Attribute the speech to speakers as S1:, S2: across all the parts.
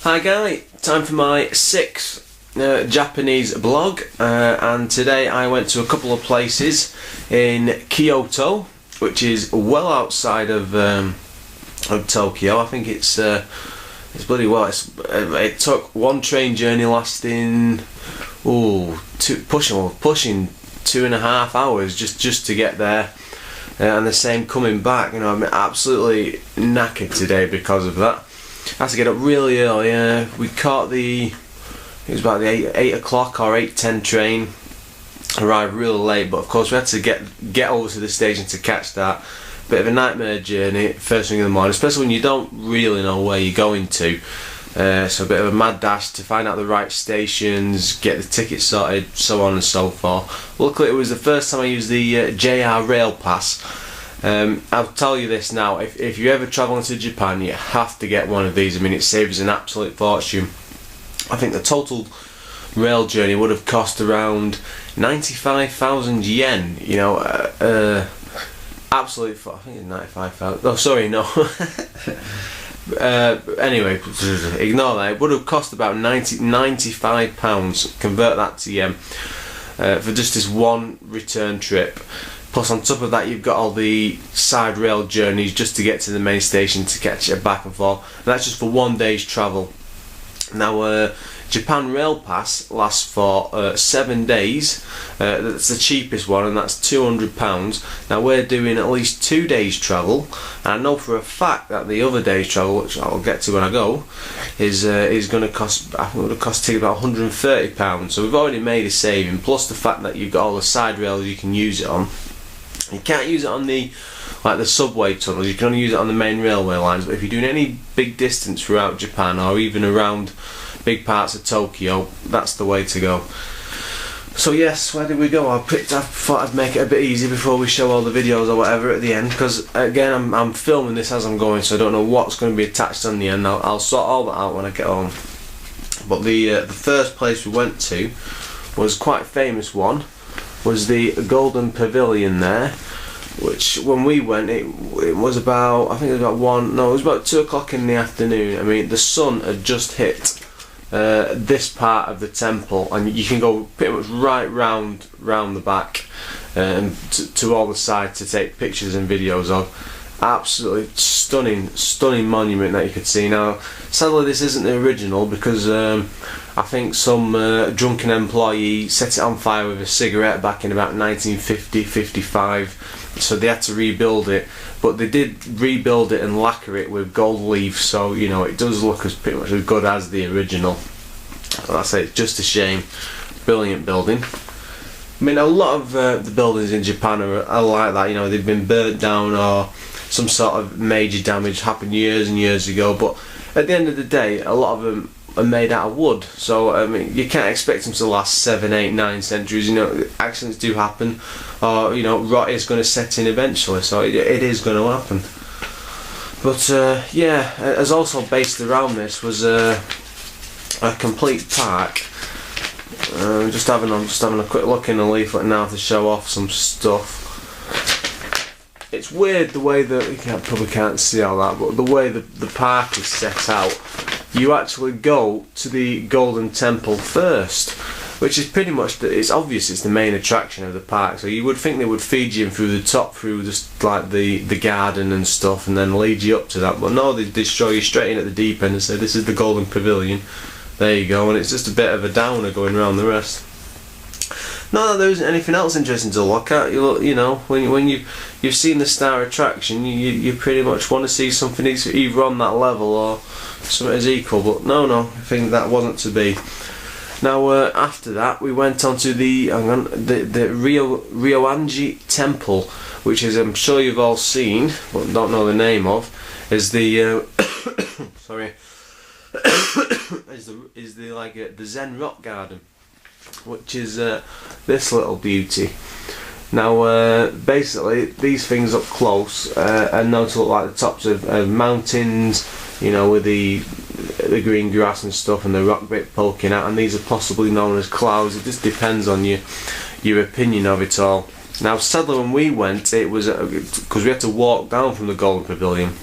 S1: Hi guys, time for my sixth Japanese blog, and today I went to a couple of places in Kyoto, which is well outside of Tokyo. I think it's bloody well. It took one train journey lasting pushing 2.5 hours just to get there, and the same coming back. You know, I'm absolutely knackered today because of that. I had to get up really early. We caught it was about the 8 o'clock or 8:10 train. Arrived really late, but of course we had to get over to the station to catch that. Bit of a nightmare journey first thing in the morning, especially when you don't really know where you're going to. So a bit of a mad dash to find out the right stations, get the tickets sorted, so on and so forth. Luckily it was the first time I used the JR Rail Pass. I'll tell you this now, if you're ever travelling to Japan, you have to get one of these. I mean, it saves an absolute fortune. I think the total rail journey would have cost around 95,000 yen, you know, absolute, I think it's 95,000, oh sorry, no. Anyway, ignore that. It would have cost about £95, convert that to yen, for just this one return trip. Plus on top of that you've got all the side rail journeys just to get to the main station to catch it back and forth, and that's just for one day's travel. Now Japan Rail Pass lasts for 7 days. That's the cheapest one, and that's £200. Now we're doing at least 2 days travel, and I know for a fact that the other day's travel, which I'll get to when I go, is going to cost, I think it would have cost about £130. So we've already made a saving, plus the fact that you've got all the side rails you can use it on. You can't use it on the subway tunnels, you can only use it on the main railway lines, but if you're doing any big distance throughout Japan or even around big parts of Tokyo, that's the way to go. So yes, where did we go? I thought I'd make it a bit easy before we show all the videos or whatever at the end, because again I'm filming this as I'm going, so I don't know what's going to be attached on the end. I'll sort all that out when I get home. But the first place we went to was quite a famous one, was the Golden Pavilion there, which when we went it was about, I think it was about 2 o'clock in the afternoon. I mean, the sun had just hit this part of the temple, and you can go pretty much right round the back and to all the sides to take pictures and videos of. Absolutely stunning monument that you could see. Now sadly this isn't the original, because I think some drunken employee set it on fire with a cigarette back in about 1950-55, so they had to rebuild it. But they did rebuild it and lacquer it with gold leaf, so you know it does look as pretty much as good as the original. Like I say, it's just a shame. Brilliant building. I mean, a lot of the buildings in Japan are like that. You know, they've been burnt down or some sort of major damage happened years and years ago. But at the end of the day, a lot of them are made out of wood. So I mean, you can't expect them to last 7, 8, 9 centuries. You know, accidents do happen, or you know, rot is going to set in eventually. So it is going to happen. But yeah, as also based around this was a complete park. Just having a quick look in the leaflet now to show off some stuff. It's weird the way that you probably can't see all that, but the way the park is set out, you actually go to the Golden Temple first, which is pretty much it's obvious it's the main attraction of the park. So you would think they would feed you in through the top, through just like the garden and stuff, and then lead you up to that. But no, they show you straight in at the deep end and say this is the Golden Pavilion. There you go, and it's just a bit of a downer going around the rest. Not that there isn't anything else interesting to look at. You know, when you've seen the star attraction, you pretty much want to see something either on that level or something as equal. But no, I think that wasn't to be. Now after that, we went on to the Ryoanji Temple, which is, I'm sure you've all seen, but don't know the name of, is the sorry. is the Zen Rock Garden, which is this little beauty. Now basically these things up close are known to look like the tops of mountains, you know, with the green grass and stuff and the rock bit poking out, and these are possibly known as clouds. It just depends on your opinion of it all. Now sadly when we went, it was because we had to walk down from the Golden Pavilion,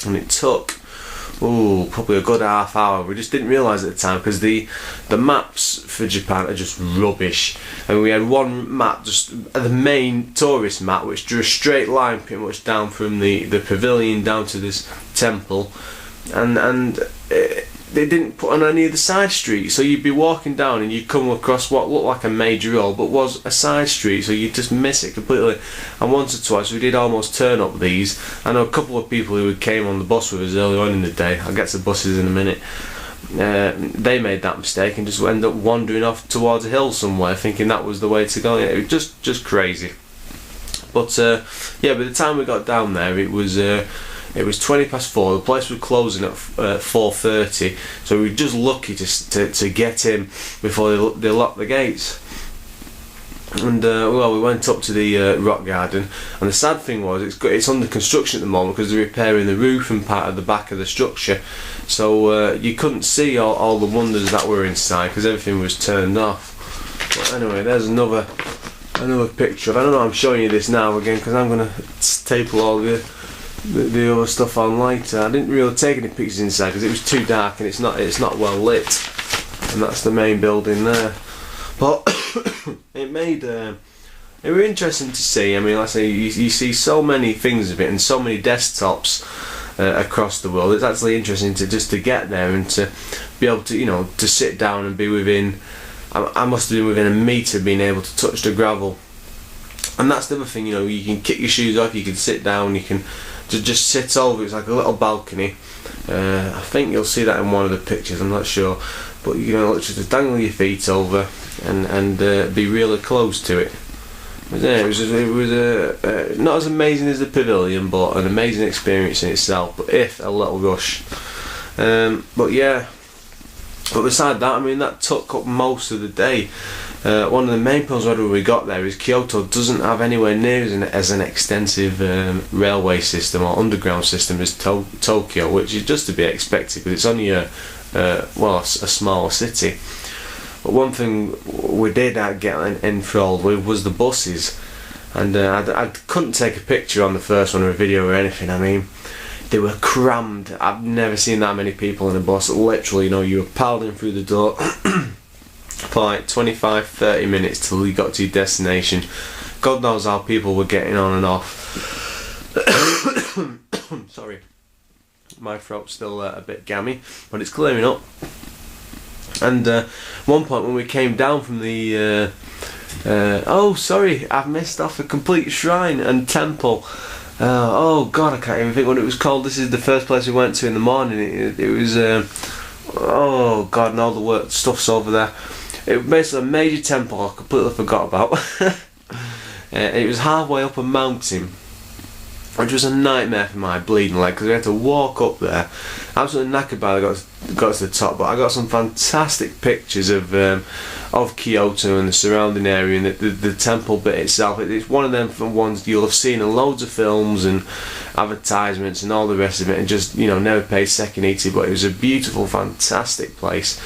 S1: and it took probably a good half hour. We just didn't realise at the time because the maps for Japan are just rubbish. And we had one map, just the main tourist map, which drew a straight line pretty much down from the pavilion down to this temple, and they didn't put on any of the side streets, so you'd be walking down and you'd come across what looked like a major road but was a side street, so you'd just miss it completely. And once or twice we did almost turn up these. I know a couple of people who came on the bus with us early on in the day, I'll get to buses in a minute, they made that mistake and just ended up wandering off towards a hill somewhere thinking that was the way to go. It was just crazy. But yeah, by the time we got down there it was 20 past 4. The place was closing at 4:30, so we were just lucky to get in before they locked the gates. And well, we went up to the rock garden, and the sad thing was it's under construction at the moment because they're repairing the roof and part of the back of the structure, so you couldn't see all the wonders that were inside because everything was turned off. But anyway, there's another picture. I don't know, I'm showing you this now again because I'm going to staple all the other stuff on later. I didn't really take any pictures inside because it was too dark and it's not well lit, and that's the main building there. But it was interesting to see. I mean, like I say, you see so many things of it and so many desktops across the world. It's actually interesting to get there and to be able to to sit down and be within. I must have been within a metre being able to touch the gravel. And that's the other thing, you can kick your shoes off, you can sit down, you can just sit over. It's like a little balcony. I think you'll see that in one of the pictures, I'm not sure, but you can just dangle your feet over and be really close to it. But yeah, it was not as amazing as the pavilion, but an amazing experience in itself, but if a little rush. But yeah, but beside that, I mean, that took up most of the day. One of the main problems when we got there is Kyoto doesn't have anywhere near as an extensive railway system or underground system as Tokyo, which is just to be expected because it's only a small city. But one thing we did get enthralled with was the buses, and I couldn't take a picture on the first one or a video or anything. I mean, they were crammed. I've never seen that many people in a bus. Literally, you were piled in through the door for like 25-30 minutes till you got to your destination. God knows how people were getting on and off. Sorry, my throat's still a bit gammy, but it's clearing up. And one point when we came down from the oh sorry, I've missed off a complete shrine and temple. Oh god, I can't even think what it was called. This is the first place we went to in the morning. It was oh god, and all the stuff's over there. It was basically a major temple I completely forgot about. It was halfway up a mountain, which was a nightmare for my bleeding leg because we had to walk up there. Absolutely knackered by the got to the top, but I got some fantastic pictures of Kyoto and the surrounding area and the temple bit itself. It's one of them ones you'll have seen in loads of films and advertisements and all the rest of it, and just never paid second heed to. But it was a beautiful, fantastic place.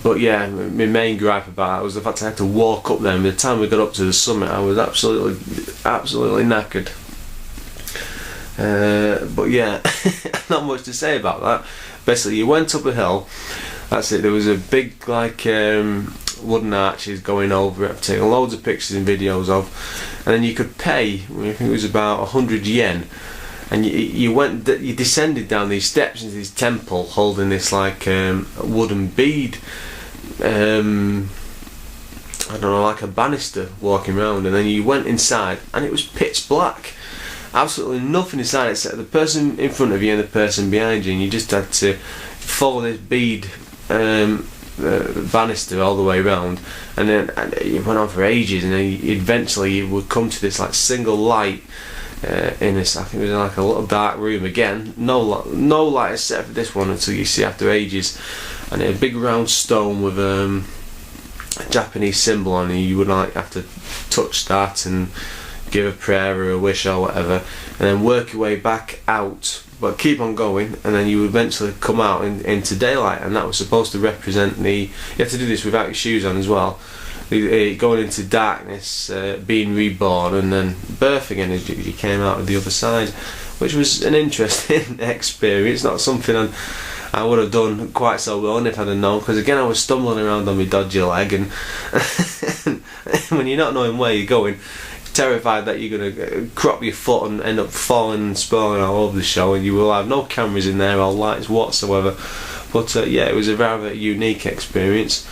S1: But yeah, my main gripe about it was the fact I had to walk up there, and by the time we got up to the summit I was absolutely knackered. But yeah, not much to say about that. Basically, you went up a hill, that's it. There was a big wooden arches going over it. I've taken loads of pictures and videos of, and then you could pay, I think it was about 100 yen, and you descended down these steps into this temple holding this like wooden bead, I don't know, like a banister walking around, and then you went inside and it was pitch black. Absolutely nothing inside except the person in front of you and the person behind you, and you just had to follow this bead banister all the way around, and then it went on for ages, and then eventually you would come to this like single light in this, I think it was like a little dark room again, no light except for this one until you see after ages, and a big round stone with a Japanese symbol on it. You would like have to touch that and give a prayer or a wish or whatever, and then work your way back out, but keep on going, and then you would eventually come out into daylight, and that was supposed to represent you have to do this without your shoes on as well, going into darkness, being reborn, and then birth again as you came out of the other side, which was an interesting experience. Not something I would have done quite so well if I'd have known, because again I was stumbling around on my dodgy leg, and when you're not knowing where you're going, terrified that you're going to crop your foot and end up falling and sprawling all over the show, and you will have no cameras in there or lights whatsoever. But yeah, it was a rather unique experience.